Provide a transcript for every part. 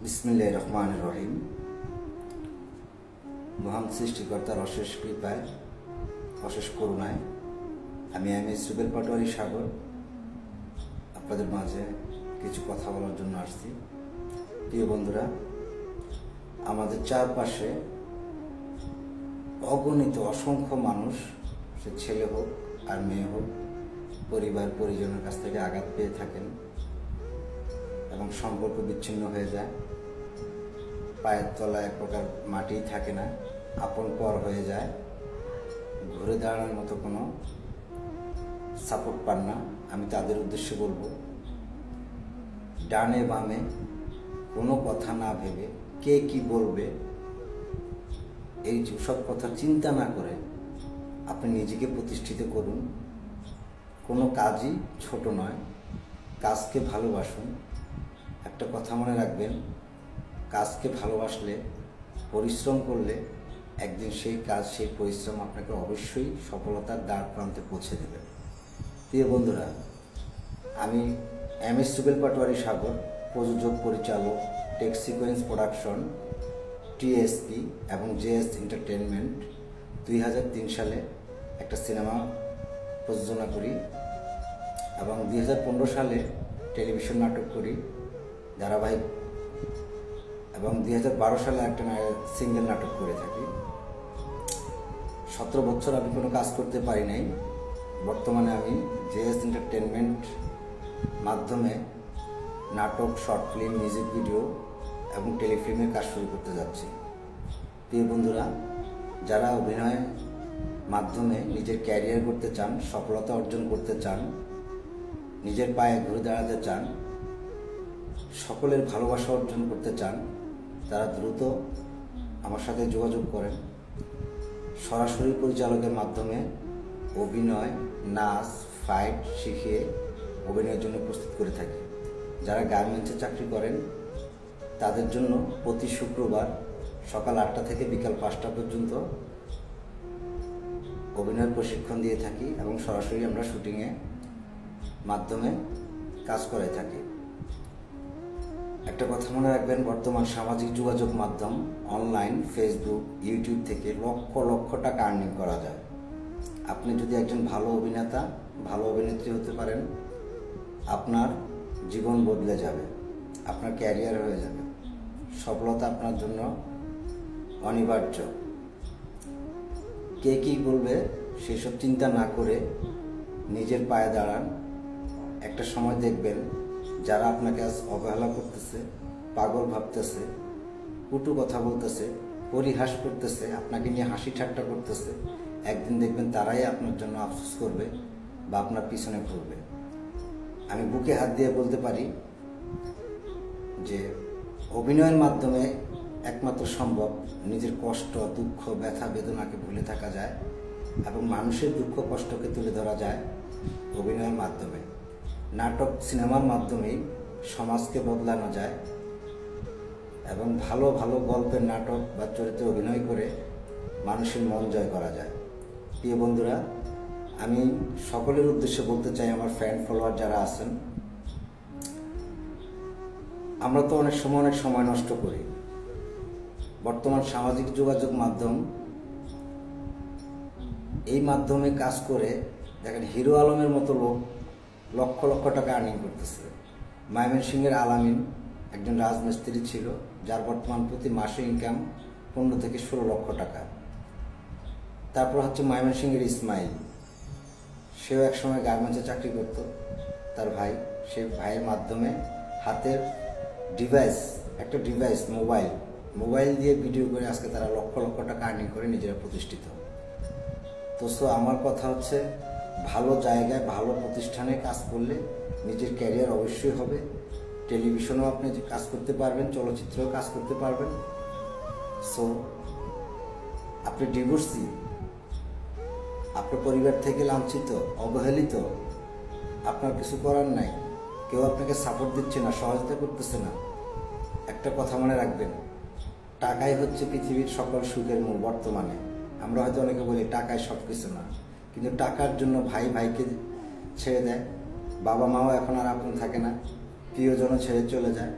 বিসমিল্লাহির রহমানির রহিম। মহান সৃষ্টিকর্তার অশেষ কৃপায়, অশেষ করুণায় আমি রুবেল পাটোয়ারি সাগর আপনাদের মাঝে কিছু কথা বলার জন্য আসছি। প্রিয় বন্ধুরা, আমাদের চারপাশে অগণিত অসংখ্য মানুষ, সে ছেলে হোক আর মেয়ে হোক, পরিবার পরিজনের কাছ থেকে আঘাত পেয়ে থাকেন এবং সম্পর্ক বিচ্ছিন্ন হয়ে যায়। পায়ের তলায় এক প্রকার মাটিই থাকে না, আপন পর হয়ে যায়, ঘুরে দাঁড়ানোর মতো কোনো সাপোর্ট পান না। আমি তাদের উদ্দেশ্যে বলবো, ডানে বামে কোনো কথা না ভেবে কে কি বলবে এই সব কথা চিন্তা না করে আপনি নিজেকে প্রতিষ্ঠিত করুন। কোনো কাজই ছোট নয়, কাজকে ভালোবাসুন। একটা কথা মনে রাখবেন, কাজকে ভালোবাসলে, পরিশ্রম করলে একদিন সেই কাজ, সেই পরিশ্রম আপনাকে অবশ্যই সফলতার দ্বার প্রান্তে পৌঁছে দেবে। প্রিয় বন্ধুরা, আমি রুবেল পাটোয়ারি সাগর, প্রযোজক, পরিচালক, টেক সিকোয়েন্স প্রোডাকশন, টিএসপি এবং জেএস এন্টারটেনমেন্ট 2003 সালে একটা সিনেমা প্রযোজনা করি এবং 2015 সালে টেলিভিশন নাটক করি ধারাবাহিক, এবং 2012 সালে একটা সিঙ্গেল নাটক করে থাকি। 17 বছর আমি কোনো কাজ করতে পারি নাই। বর্তমানে আমি জেএস এন্টারটেনমেন্ট মাধ্যমে নাটক, শর্ট ফিল্ম, মিউজিক ভিডিও এবং টেলিফিল্মের কাজ শুরু করতে যাচ্ছি। প্রিয় বন্ধুরা, যারা অভিনয়ের মাধ্যমে নিজের ক্যারিয়ার করতে চান, সফলতা অর্জন করতে চান, নিজের পায়ে ঘুরে দাঁড়াতে চান, সকলের ভালোবাসা অর্জন করতে চান, তারা দ্রুত আমার সাথে যোগাযোগ করেন। সরাসরি পরিচালকের মাধ্যমে অভিনয়, নাচ, ফাইট শিখিয়ে অভিনয়ের জন্য প্রস্তুত করে থাকি। যারা গার্মেন্টসে চাকরি করেন তাদের জন্য প্রতি শুক্রবার সকাল 8টা থেকে বিকাল 5টা পর্যন্ত অভিনয়ের প্রশিক্ষণ দিয়ে থাকি এবং সরাসরি আমরা শুটিংয়ে মাধ্যমে কাজ করে থাকি। একটা কথা মনে রাখবেন, বর্তমান সামাজিক যোগাযোগ মাধ্যম অনলাইন, ফেসবুক, ইউটিউব থেকে লক্ষ লক্ষ টাকা আর্নিং করা যায়। আপনি যদি একজন ভালো অভিনেতা, ভালো অভিনেত্রী হতে পারেন, আপনার জীবন বদলে যাবে, আপনার ক্যারিয়ার হয়ে যাবে, সফলতা আপনার জন্য অনিবার্য। কে কী বলবে সেসব চিন্তা না করে নিজের পায়ে দাঁড়ান। একটা সময় দেখবেন যারা আপনাকে আজ অবহেলা করতেছে, পাগল ভাবতেছে, কটু কথা বলতেছে, পরিহাস করতেছে, আপনাকে নিয়ে হাসি ঠাট্টা করতেছে, একদিন দেখবেন তারাই আপনার জন্য আফসোস করবে বা আপনার পিছনে ঘুরবে। আমি বুকে হাত দিয়ে বলতে পারি যে অভিনয়ের মাধ্যমে একমাত্র সম্ভব নিজের কষ্ট, দুঃখ, ব্যথা, বেদনাকে ভুলে থাকা যায় এবং মানুষের দুঃখ কষ্টকে তুলে ধরা যায় অভিনয়ের মাধ্যমে। নাটক, সিনেমার মাধ্যমেই সমাজকে বদলানো যায় এবং ভালো ভালো গল্পের নাটক বা চরিত্রে অভিনয় করে মানুষের মন জয় করা যায়। প্রিয় বন্ধুরা, আমি সকলের উদ্দেশ্যে বলতে চাই, আমার ফ্যান ফলোয়ার যারা আছেন, আমরা তো অনেক সময় নষ্ট করি। বর্তমান সামাজিক যোগাযোগ মাধ্যম, এই মাধ্যমে কাজ করে দেখেন হিরো আলমের মতো লোক লক্ষ লক্ষ টাকা আর্নিং করতেছে। ময়মনসিংহের আলামিন একজন রাজমিস্ত্রি ছিল, যার বর্তমান প্রতি মাসে ইনকাম 15 থেকে 16 লক্ষ টাকা। তারপর হচ্ছে ময়মনসিংহের ইসমাইল, সেও একসময় গার্মেন্টসে চাকরি করত। তার ভাই, সে ভাইয়ের মাধ্যমে হাতের একটা ডিভাইস মোবাইল দিয়ে ভিডিও করে আজকে তারা লক্ষ লক্ষ টাকা আর্নিং করে নিজেরা প্রতিষ্ঠিত। তো আমার কথা হচ্ছে, ভালো জায়গায়, ভালো প্রতিষ্ঠানে কাজ করলে নিজের ক্যারিয়ার অবশ্যই হবে। টেলিভিশনেও আপনি কাজ করতে পারবেন, চলচ্চিত্রেও কাজ করতে পারবেন। আপনি ডিভোর্সি, আপনার পরিবার থেকে লাঞ্ছিত, অবহেলিত, আপনার কিছু করার নাই, কেউ আপনাকে সাপোর্ট দিচ্ছে না, সহযোগিতা করতেছে না, একটা কথা মনে রাখবেন, টাকাই হচ্ছে পৃথিবীর সকল সুখের মূল। বর্তমানে আমরা হয়তো অনেকে বলি টাকায় সব কিছু না, কিন্তু টাকার জন্য ভাই ভাইকে ছেড়ে দেয়, বাবা মাও এখন আর আপন থাকে না, প্রিয়জনও ছেড়ে চলে যায়।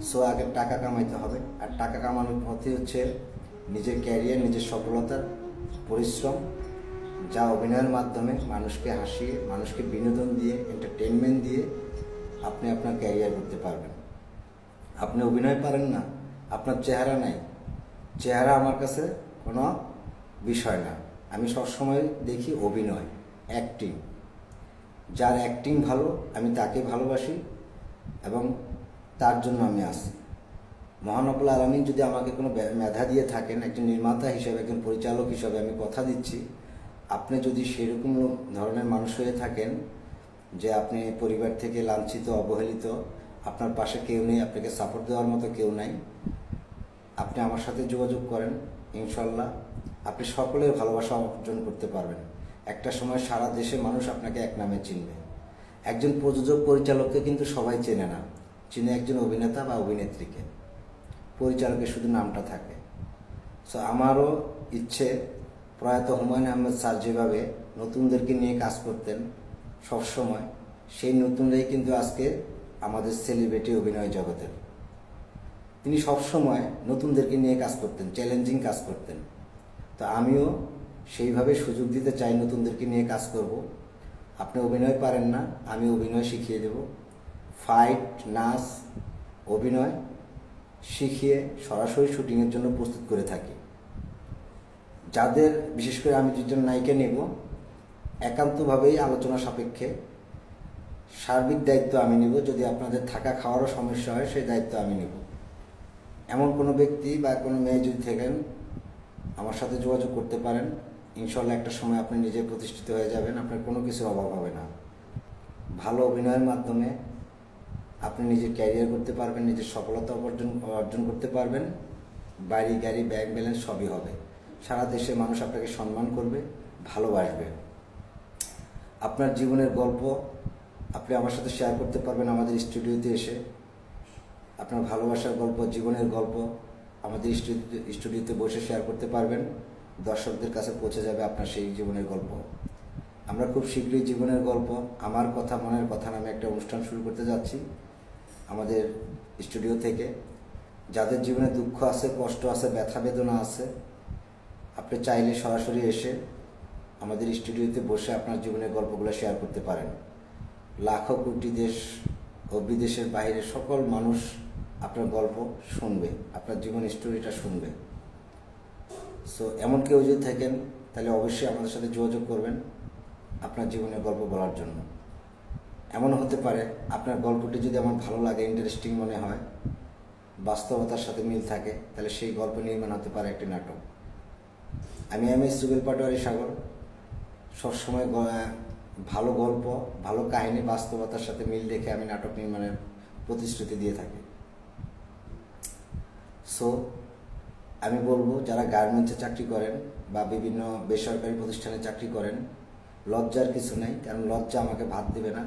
সো আগে টাকা কামাইতে হবে, আর টাকা কামানোর পথে হচ্ছে নিজের ক্যারিয়ার, নিজের সফলতার পরিশ্রম, যা অভিনয়ের মাধ্যমে মানুষকে হাসিয়ে, মানুষকে বিনোদন দিয়ে, এন্টারটেনমেন্ট দিয়ে আপনি আপনার ক্যারিয়ার করতে পারবেন। আপনি অভিনয় পারেন না, আপনার চেহারা নাই, চেহারা আমার কাছে কোনো বিষয় না। আমি সবসময় দেখি অভিনয়, অ্যাক্টিং। যার অ্যাক্টিং ভালো আমি তাকে ভালোবাসি এবং তার জন্য আমি আসি। মহান রব্বুল আলামিন যদি আমাকে কোনো মেধা দিয়ে থাকেন, একজন নির্মাতা হিসেবে, একজন পরিচালক হিসেবে আমি কথা দিচ্ছি, আপনি যদি সেরকম ধরনের মানুষ হয়ে থাকেন যে আপনি পরিবার থেকে লাঞ্ছিত, অবহেলিত, আপনার পাশে কেউ নেই, আপনাকে সাপোর্ট দেওয়ার মতো কেউ নাই, আপনি আমার সাথে যোগাযোগ করেন, ইনশাল্লাহ আপনি সকলের ভালোবাসা অর্জন করতে পারবেন। একটা সময় সারা দেশে মানুষ আপনাকে এক নামে চিনবে। একজন প্রযোজক, পরিচালককে কিন্তু সবাই চেনে না, চিনে একজন অভিনেতা বা অভিনেত্রীকে, পরিচালকের শুধু নামটা থাকে। সো আমারও ইচ্ছে, প্রয়াত হুমায়ুন আহমেদ স্যার যেভাবে নতুনদেরকে নিয়ে কাজ করতেন সবসময়, সেই নতুনরাই কিন্তু আজকে আমাদের সেলিব্রিটি অভিনয় জগতের। তিনি সবসময় নতুনদেরকে নিয়ে কাজ করতেন, চ্যালেঞ্জিং কাজ করতেন। তো আমিও সেইভাবে সুযোগ দিতে চাই, নতুনদেরকে নিয়ে কাজ করব। আপনি অভিনয় পারেন না, আমি অভিনয় শিখিয়ে দেব। ফাইট, নাচ, অভিনয় শিখিয়ে সরাসরি শুটিংয়ের জন্য প্রস্তুত করে থাকি। যাদের, বিশেষ করে আমি দুজন নায়িকা নেব, একান্তভাবেই আলোচনা সাপেক্ষে সার্বিক দায়িত্ব আমি নেব। যদি আপনাদের থাকা খাওয়ারও সমস্যা হয়, সেই দায়িত্ব আমি নেব। এমন কোনো ব্যক্তি বা কোনো মেয়ে যদি থাকেন, আমার সাথে যোগাযোগ করতে পারেন। ইনশাল্লাহ একটা সময় আপনি নিজে প্রতিষ্ঠিত হয়ে যাবেন, আপনার কোনো কিছুর অভাব হবে না। ভালো অভিনয়ের মাধ্যমে আপনি নিজের ক্যারিয়ার করতে পারবেন, নিজের সফলতা অর্জন করতে পারবেন। বাড়ি, গাড়ি, ব্যাংক ব্যালেন্স সবই হবে। সারা দেশে মানুষ আপনাকে সম্মান করবে, ভালোবাসবে। আপনার জীবনের গল্প আপনি আমার সাথে শেয়ার করতে পারবেন আমাদের স্টুডিওতে এসে। আপনার ভালোবাসার গল্প, জীবনের গল্প আমাদের স্টুডিওতে বসে শেয়ার করতে পারবেন। দর্শকদের কাছে পৌঁছে যাবে আপনার সেই জীবনের গল্প। আমরা খুব শীঘ্রই জীবনের গল্প, আমার কথা মনের কথা নামে একটা অনুষ্ঠান শুরু করতে যাচ্ছি আমাদের স্টুডিও থেকে। যাদের জীবনে দুঃখ আছে, কষ্ট আছে, ব্যথা বেদনা আছে, আপনি চাইলে সরাসরি এসে আমাদের স্টুডিওতে বসে আপনার জীবনের গল্পগুলো শেয়ার করতে পারেন। লাখো কোটি দেশ ও বিদেশের বাইরে সকল মানুষ আপনার গল্প শুনবে, আপনার জীবন স্টোরিটা শুনবে। সো এমন কেউ যদি থাকেন, তাহলে অবশ্যই আমাদের সাথে যোগাযোগ করবেন আপনার জীবনের গল্প বলার জন্য। এমন হতে পারে আপনার গল্পটি যদি আমার ভালো লাগে, ইন্টারেস্টিং মনে হয়, বাস্তবতার সাথে মিল থাকে, তাহলে সেই গল্প নির্মাণ হতে পারে একটি নাটক। আমি এমএস জুবেল পাটোয়ারি সাগর সবসময় ভালো গল্প, ভালো কাহিনী, বাস্তবতার সাথে মিল রেখে আমি নাটক নির্মাণের প্রতিশ্রুতি দিয়ে থাকি। সো আমি বলবো, যারা গার্মেন্টসে চাকরি করেন বা বিভিন্ন বেসরকারি প্রতিষ্ঠানে চাকরি করেন, লজ্জার কিছু নেই। কারণ লজ্জা আমাকে ভাত দেবে না,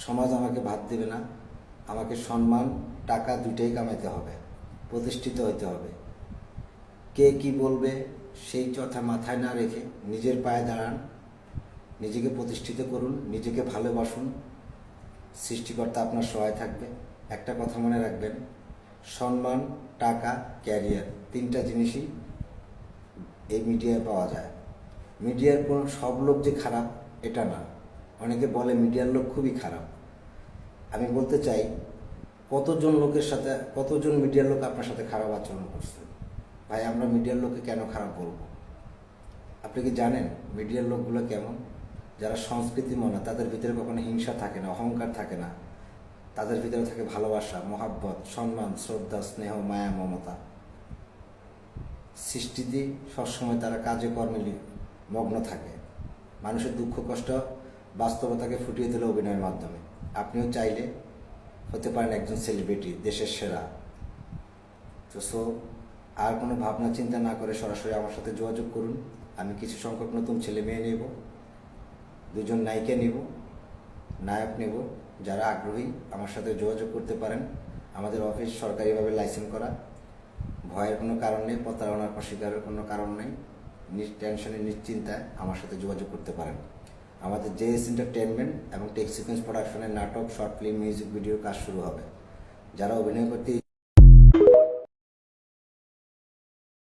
সমাজ আমাকে ভাত দেবে না। আমাকে সম্মান, টাকা দুইটাই কামাইতে হবে, প্রতিষ্ঠিত হতে হবে। কে কি বলবে সেই কথা মাথায় না রেখে নিজের পায়ে দাঁড়ান, নিজেকে প্রতিষ্ঠিত করুন, নিজেকে ভালোবাসুন। সৃষ্টিকর্তা আপনার সহায় থাকবে। একটা কথা মনে রাখবেন, সম্মান, টাকা, ক্যারিয়ার, তিনটা জিনিসই এই মিডিয়ায় পাওয়া যায়। মিডিয়ার কোনো সব লোক যে খারাপ এটা না। অনেকে বলে মিডিয়ার লোক খুবই খারাপ। আমি বলতে চাই, কতজন লোকের সাথে, কতজন মিডিয়ার লোক আপনার সাথে খারাপ আচরণ করছে? ভাই, আমরা মিডিয়ার লোককে কেন খারাপ বলবো? আপনি কি জানেন মিডিয়ার লোকগুলো কেমন? যারা সংস্কৃতি মনা, তাদের ভিতরে কখনো হিংসা থাকে না, অহংকার থাকে না। তাদের ভিতরে থাকে ভালোবাসা, মহাব্বত, সম্মান, শ্রদ্ধা, স্নেহ, মায়া, মমতা। সৃষ্টিতে সবসময় তারা কাজে কর্মে মগ্ন থাকে। মানুষের দুঃখ কষ্ট, বাস্তবতাকে ফুটিয়ে তোলে অভিনয়ের মাধ্যমে। আপনিও চাইলে হতে পারেন একজন সেলিব্রিটি, দেশের সেরা। তো আর কোনো ভাবনা চিন্তা না করে সরাসরি আমার সাথে যোগাযোগ করুন। আমি কিছু সংখ্যক নতুন ছেলে মেয়ে নেব, দুজন নায়িকা নেব, নায়ক নেব। যারা আগ্রহী আমার সাথে যোগাযোগ করতে পারেন। আমাদের অফিস সরকারিভাবে লাইসেন্স করা, ভয়ের কোনো কারণ নেই, প্রতারণার শিকারের কোনো কারণ নেই। টেনশনে, নিশ্চিন্তায় আমার সাথে যোগাযোগ করতে পারেন। আমাদের জেএস এন্টারটেনমেন্ট এবং টেক সিকোয়েন্স প্রোডাকশনের নাটক, শর্ট ফিল্ম, মিউজিক ভিডিওর কাজ শুরু হবে। যারা অভিনয় করতে